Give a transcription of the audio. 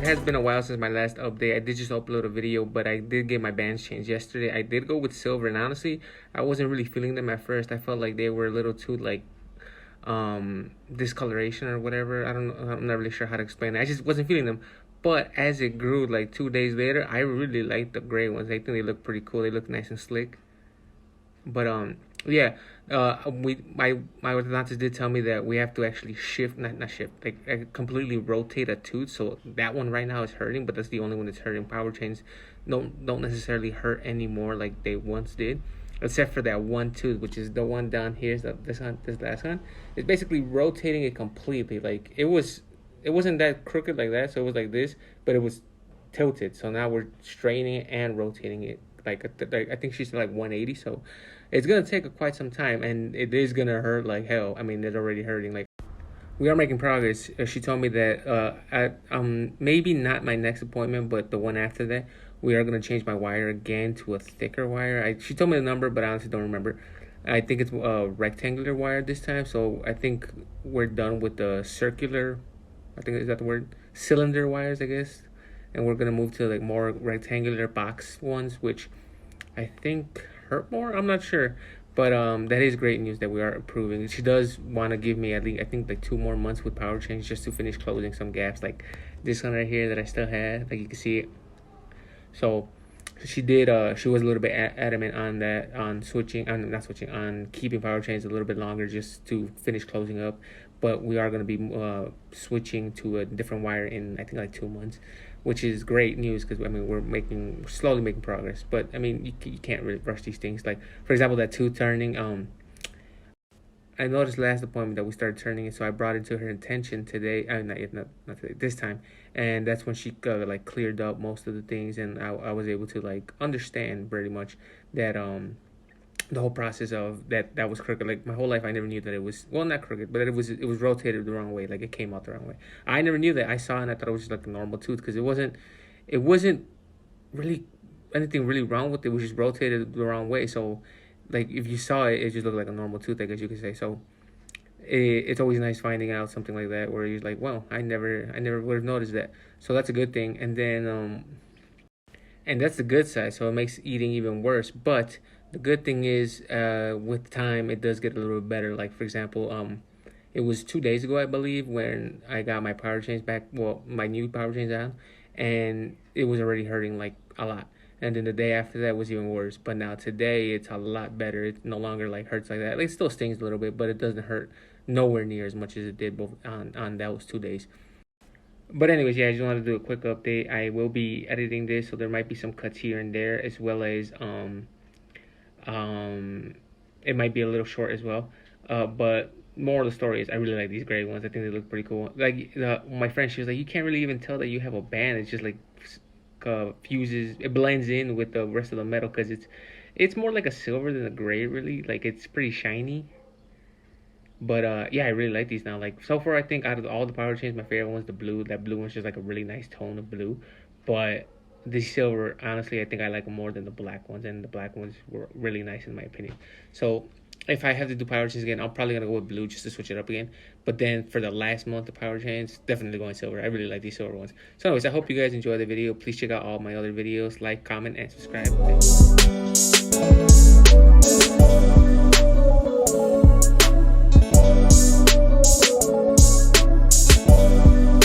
it has been a while since my last update. I did just upload a video, but I did get my bands changed yesterday. I did go with silver, and honestly, I wasn't really feeling them at first. I felt like they were a little too like discoloration or whatever. I'm not really sure how to explain it. I just wasn't feeling them. But as it grew, like 2 days later, I really liked the gray ones. I think they look pretty cool. They look nice and slick. But yeah, my orthodontist did tell me that we have to actually shift, not shift, like completely rotate a tooth. So that one right now is hurting, but that's the only one that's hurting. Power chains don't necessarily hurt anymore like they once did, except for that one tooth, which is the one down here. This last one. It's basically rotating it completely. Like it wasn't that crooked like that, so it was like this, but it was tilted. So now we're straightening it and rotating it. Like I think she's like 180, so it's gonna take quite some time, and it is gonna hurt like hell. I mean, it's already hurting. Like we are making progress. She told me that at maybe not my next appointment, but the one after that, we are gonna change my wire again to a thicker wire. She told me the number, but I honestly don't remember. I think it's a rectangular wire this time, so I think we're done with the circular. I think is that the word? Cylinder wires, I guess. And we're gonna move to like more rectangular box ones, which I think hurt more. I'm not sure, but that is great news that we are improving. She does want to give me at least, I think, like 2 more months with power change just to finish closing some gaps, like this one right here that I still had. Like you can see it. So she did. She was a little bit adamant on that, on switching, on not switching, on keeping power chains a little bit longer just to finish closing up. But we are going to be switching to a different wire in, I think, like 2 months, which is great news because I mean we're slowly making progress. But I mean you can't really rush these things. Like for example, that tooth turning. I noticed last appointment that we started turning it, so I brought it to her attention today. Not today, this time, and that's when she like cleared up most of the things, and I was able to like understand pretty much that the whole process of that was crooked. Like my whole life I never knew that it was, well, not crooked, but it was rotated the wrong way. Like it came out the wrong way. I never knew that. I saw it and I thought it was just like a normal tooth because it wasn't really anything really wrong with it. It was just rotated the wrong way. So like if you saw it, it just looked like a normal tooth, I guess you could say. So it's always nice finding out something like that where you're like, well, I never would have noticed that. So that's a good thing. And then and that's the good side. So it makes eating even worse. But the good thing is, with time, it does get a little bit better. Like, for example, it was 2 days ago, I believe, when I got my power chains back, well, my new power chains out, and it was already hurting, like, a lot. And then the day after that was even worse. But now today, it's a lot better. It no longer, like, hurts like that. Like, it still stings a little bit, but it doesn't hurt nowhere near as much as it did both on those 2 days. But anyways, yeah, I just wanted to do a quick update. I will be editing this, so there might be some cuts here and there, as well as it might be a little short as well. But more of the story is I really like these gray ones. I think they look pretty cool. Like my friend, she was like, you can't really even tell that you have a band. It's just like fuses. It blends in with the rest of the metal because it's more like a silver than a gray. Really, like it's pretty shiny. But yeah, I really like these now. Like so far, I think out of all the power chains, my favorite one's the blue. That blue one's just like a really nice tone of blue. But the silver, honestly, I think I like them more than the black ones, and the black ones were really nice in my opinion. So if I have to do power chains again, I'm probably gonna go with blue just to switch it up again. But then for the last month of power chains, definitely going silver. I really like these silver ones. So anyways, I hope you guys enjoyed the video. Please check out all my other videos, like, comment, and subscribe. Thanks.